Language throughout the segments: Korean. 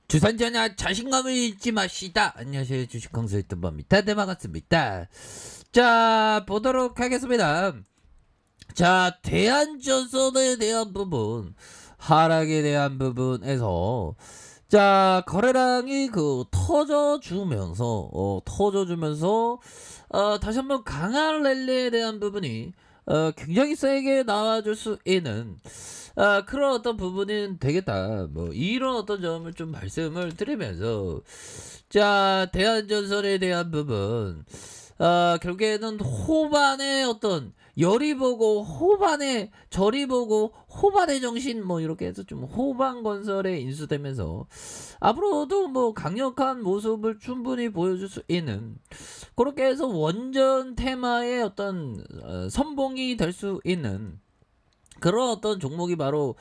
주선전야 자신감을 잃지 마시다. 안녕하세요. 주식 강사 유튜버입니다. 네, 반갑습니다. 자, 보도록 하겠습니다. 자, 대한전선에 대한 부분, 하락에 대한 부분에서 자, 거래량이 터져주면서 다시 한번 강한 랠리에 대한 부분이 굉장히 세게 나와줄 수 있는 그런 어떤 부분이 되겠다. 뭐 이런 어떤 점을 좀 말씀을 드리면서 자, 대한전선에 대한 부분 결국에는 호반의 어떤 열이 보고 호반의 절이 보고 호반의 정신 뭐 이렇게 해서 좀 호반 건설에 인수되면서 앞으로도 뭐 강력한 모습을 충분히 보여줄 수 있는 그렇게 해서 원전 테마의 어떤 선봉이 될 수 있는 그런 어떤 종목이 바로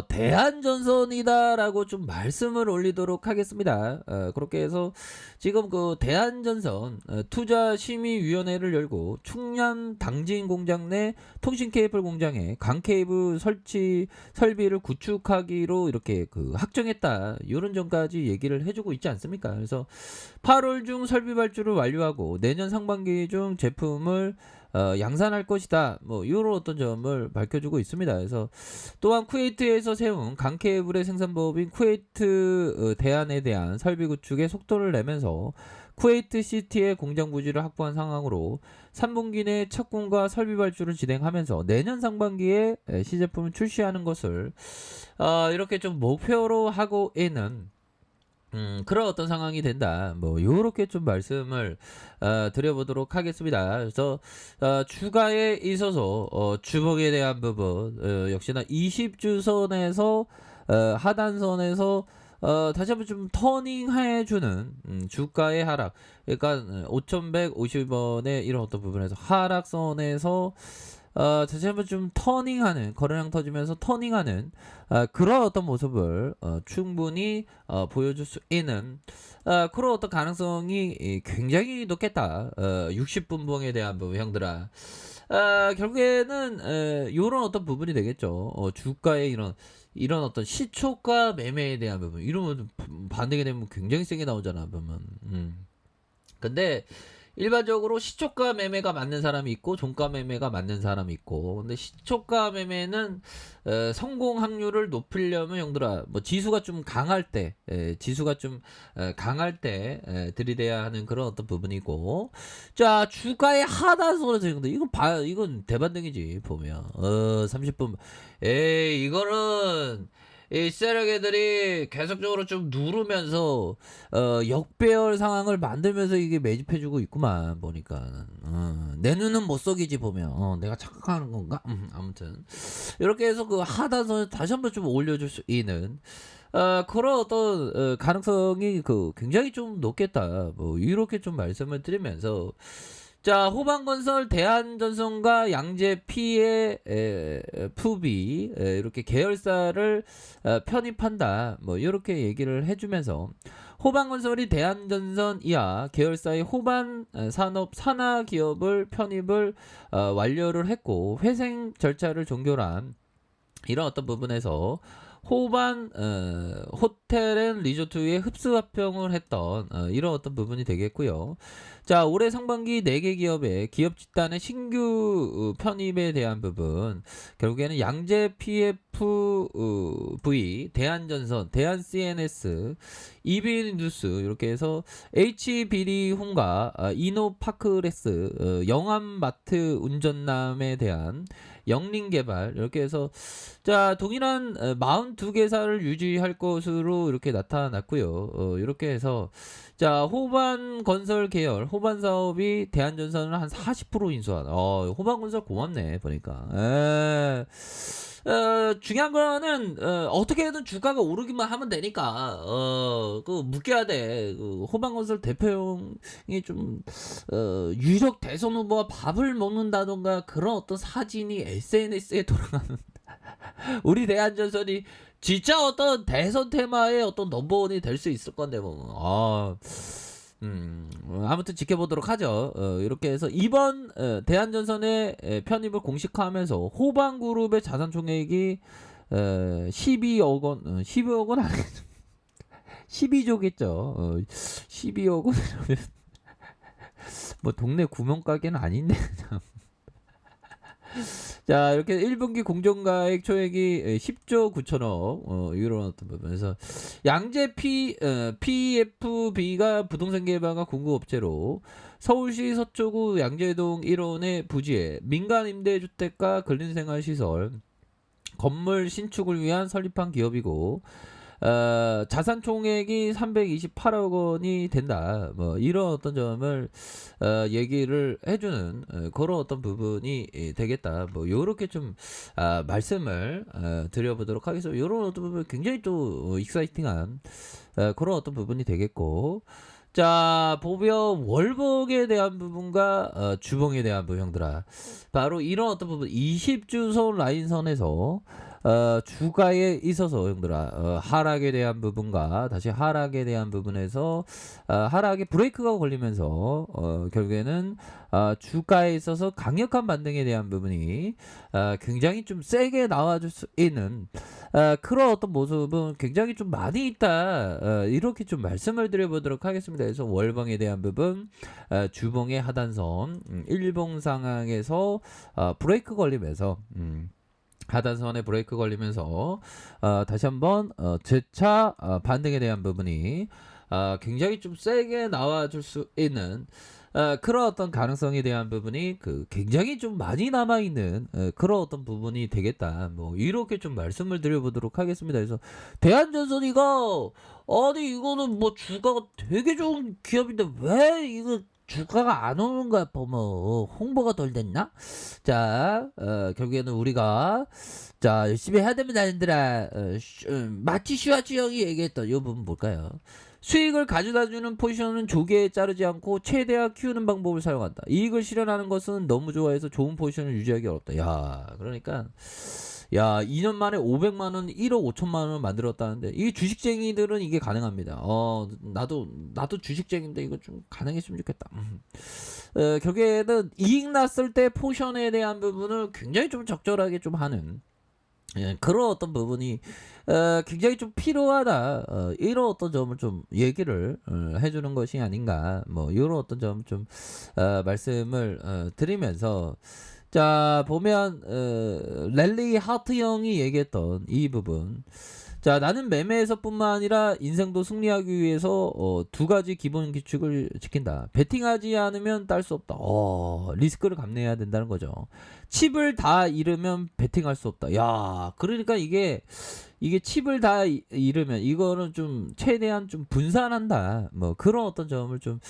대한전선이다라고 좀 말씀을 올리도록 하겠습니다. 그렇게 해서 지금 그 대한전선 투자심의위원회를 열고 충남 당진 공장 내 통신 케이블 공장에 강 케이블 설치 설비를 구축하기로 이렇게 그 확정했다. 이런 점까지 얘기를 해주고 있지 않습니까? 그래서 8월 중 설비 발주를 완료하고 내년 상반기 중 제품을 양산할 것이다. 뭐 이런 어떤 점을 밝혀주고 있습니다. 그래서 또한 쿠웨이트에서 세운 강 케이블의 생산법인 쿠웨이트 대안에 대한 설비 구축에 속도를 내면서 쿠웨이트 시티의 공장 부지를 확보한 상황으로 3분기 내 착공과 설비 발주를 진행하면서 내년 상반기에 시제품을 출시하는 것을 이렇게 좀 목표로 하고 있는 그런 어떤 상황이 된다. 뭐 요렇게 좀 말씀을 드려보도록 하겠습니다. 그래서 주가에 있어서 주봉에 대한 부분 역시나 20주선에서 하단선에서 다시 한번 좀 터닝해주는 주가의 하락. 그러니까 5,150원의 이런 어떤 부분에서 하락선에서 다시 한번 좀 터닝하는 거래량 터지면서 터닝하는 그런 어떤 모습을 충분히 보여줄 수 있는 그런 어떤 가능성이 굉장히 높겠다. 60분봉에 대한 부분 형들아. 결국에는 이런 어떤 부분이 되겠죠. 주가의 이런 어떤 시초가 매매에 대한 부분 이런 반대게 되면 굉장히 세게 나오잖아 보면. 근데 일반적으로 시초가 매매가 맞는 사람이 있고 종가 매매가 맞는 사람이 있고 근데 시초가 매매는 성공 확률을 높이려면 형들아 뭐 지수가 좀 강할 때 지수가 좀 강할 때 들이대야 하는 그런 어떤 부분이고 자 주가의 하단선에서 형들 이건 대반등이지 보면 30분 에이 이거는 이 세력 애들이 계속적으로 좀 누르면서 역배열 상황을 만들면서 이게 매집해주고 있구만 보니까 내 눈은 못 속이지 보면 내가 착각하는 건가? 아무튼 이렇게 해서 그 하단선을 다시 한번 좀 올려줄 수 있는 그런 어떤 가능성이 그 굉장히 좀 높겠다 뭐 이렇게 좀 말씀을 드리면서 자, 호반건설, 대한전선과 양재 피해 푸비 이렇게 계열사를 편입한다. 뭐 이렇게 얘기를 해주면서 호반건설이 대한전선 이하 계열사의 호반 산업 산하 기업을 편입을 완료를 했고 회생 절차를 종결한 이런 어떤 부분에서 호반 호텔 앤 리조트에 흡수 합병을 했던 이런 어떤 부분이 되겠고요. 자, 올해 상반기 4개 기업의 기업 집단의 신규 편입에 대한 부분 결국에는 양재 PFV, 대한전선, 대한CNS, 이비뉴스 이렇게 해서 HB리홈과 이노파크레스, 영암마트 운전남에 대한 영린개발 이렇게 해서 자 동일한 42개사를 유지할 것으로 이렇게 나타났고요. 이렇게 해서 자 호반 건설 계열 호반 사업이 대한전선을 한 40% 인수한 호반 건설 고맙네 보니까 중요한 거는 어떻게든 주가가 오르기만 하면 되니까 그 묶여야 돼. 그 호반건설 대표형이 좀 유력 대선 후보와 밥을 먹는다던가 그런 어떤 사진이 SNS에 돌아가는 우리 대한전선이 진짜 어떤 대선 테마의 어떤 넘버원이 될 수 있을 건데 뭐. 아무튼 지켜보도록 하죠. 이렇게 해서 이번 대한전선의 편입을 공식화하면서 호반그룹의 자산 총액이 12억 원, 12억 원 아니겠죠? 12조겠죠. 12억 원이면 뭐 동네 구멍가게는 아닌데. 자, 이렇게 1분기 공정가액 총액이 10조 9천억 이런 어떤 부분에서 양재 PFB가 부동산 개발과 공급업체로 서울시 서초구 양재동 1호의 부지에 민간 임대주택과 근린생활시설 건물 신축을 위한 설립한 기업이고 자산 총액이 328억 원이 된다. 뭐 이런 어떤 점을 얘기를 해주는 그런 어떤 부분이 되겠다. 뭐 요렇게 좀 말씀을 드려보도록 하겠습니다. 요런 어떤 부분 굉장히 또 익사이팅한 그런 어떤 부분이 되겠고. 자, 보면 월봉에 대한 부분과 주봉에 대한 부분 형들아. 바로 이런 어떤 부분 20주선 라인선에서 주가에 있어서 형들아 하락에 대한 부분과 다시 하락에 대한 부분에서 하락에 브레이크가 걸리면서 결국에는 주가에 있어서 강력한 반등에 대한 부분이 굉장히 좀 세게 나와줄 수 있는 그런 어떤 모습은 굉장히 좀 많이 있다. 이렇게 좀 말씀을 드려보도록 하겠습니다. 그래서 월봉에 대한 부분, 주봉의 하단선, 일봉 상황에서 브레이크 걸리면서 하단선에 브레이크 걸리면서 다시 한번 재차 반등에 대한 부분이 굉장히 좀 세게 나와줄 수 있는 그런 어떤 가능성에 대한 부분이 굉장히 좀 많이 남아있는 그런 어떤 부분이 되겠다. 뭐 이렇게 좀 말씀을 드려보도록 하겠습니다. 그래서 대한전선이가 아니 이거는 뭐 주가가 되게 좋은 기업인데 왜 이거 주가가 안 오는 거야? 뭐 홍보가 덜 됐나? 자, 결국에는 우리가 자 열심히 해야 됩니다, 얘들아. 마치 슈아츠 형이 얘기했던 이 부분 뭘까요? 수익을 가져다주는 포지션은 조기에 자르지 않고 최대한 키우는 방법을 사용한다. 이익을 실현하는 것은 너무 좋아해서 좋은 포지션을 유지하기 어렵다. 야, 그러니까 야 2년 만에 500만 원, 1억 5천만 원을 만들었다는데 이 주식쟁이들은 이게 가능합니다. 나도 주식쟁인데 이거 좀 가능했으면 좋겠다. 결국에는 이익 났을 때 포션에 대한 부분을 굉장히 좀 적절하게 좀 하는 그런 어떤 부분이 굉장히 좀 필요하다. 이런 어떤 점을 좀 얘기를 해주는 것이 아닌가. 뭐 이런 어떤 점 좀 말씀을 드리면서 자 보면 랠리 하트 형이 얘기했던 이 부분. 자 나는 매매에서뿐만 아니라 인생도 승리하기 위해서 두 가지 기본 규칙을 지킨다. 베팅하지 않으면 딸 수 없다. 리스크를 감내해야 된다는 거죠. 칩을 다 잃으면 베팅할 수 없다. 야 그러니까 이게 칩을 다 잃으면 이거는 좀 최대한 좀 분산한다. 뭐 그런 어떤 점을 좀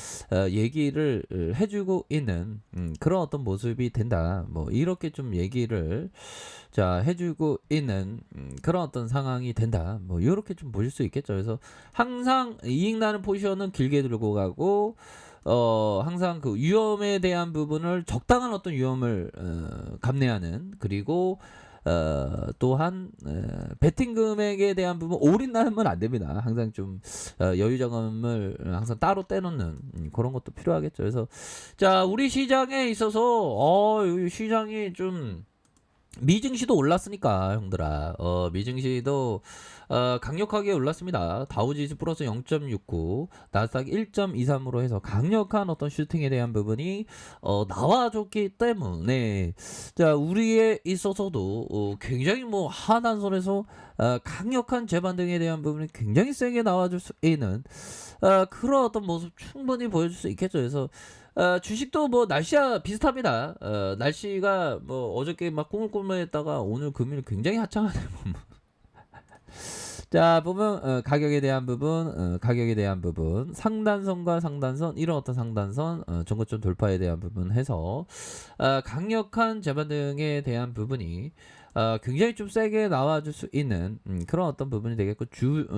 얘기를 해주고 있는 그런 어떤 모습이 된다. 뭐 이렇게 좀 얘기를 자 해주고 있는 그런 어떤 상황이 된다. 뭐 이렇게 좀 보실 수 있겠죠. 그래서 항상 이익 나는 포지션은 길게 들고 가고 항상 그 위험에 대한 부분을 적당한 어떤 위험을 감내하는 그리고 또한 베팅 금액에 대한 부분 올인하면 안 됩니다. 항상 좀 여유 자금을 항상 따로 떼놓는 그런 것도 필요하겠죠. 그래서 자 우리 시장에 있어서 이 시장이 좀 미증시도 올랐으니까 형들아 미증시도 강력하게 올랐습니다. 다우지수 플러스 0.69 나스닥 1.23으로 해서 강력한 어떤 슈팅에 대한 부분이 나와줬기 때문에 자 우리에 있어서도 굉장히 뭐 하단선에서 강력한 재반등에 대한 부분이 굉장히 세게 나와줄 수 있는 그런 어떤 모습 충분히 보여줄 수 있겠죠. 그래서 주식도 뭐 날씨와 비슷합니다. 날씨가 뭐 어저께 막 꾸물꾸물했다가 오늘 금일 굉장히 하창하네요. 자 보면 가격에 대한 부분 상단선과 상단선 이런 어떤 상단선 전고점 돌파에 대한 부분 해서 강력한 재반등에 대한 부분이 굉장히 좀 세게 나와줄 수 있는 그런 어떤 부분이 되겠고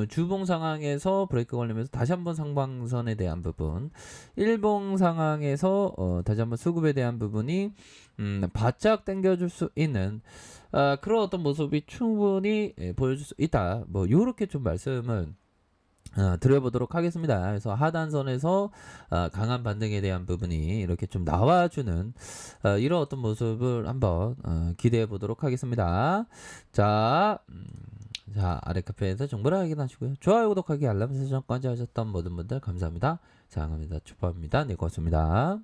주봉 상황에서 브레이크 걸리면서 다시 한번 상방선에 대한 부분 일봉 상황에서 다시 한번 수급에 대한 부분이 바짝 당겨줄 수 있는 그런 어떤 모습이 충분히 보여줄 수 있다. 뭐 요렇게 좀 말씀을 드려보도록 하겠습니다. 그래서 하단선에서 강한 반등에 대한 부분이 이렇게 좀 나와주는 이런 어떤 모습을 한번 기대해 보도록 하겠습니다. 자, 자 아래 카페에서 정보를 확인하시고요. 좋아요, 구독하기, 알람 설정까지 하셨던 모든 분들 감사합니다. 사랑합니다. 축복합니다. 네, 고맙습니다.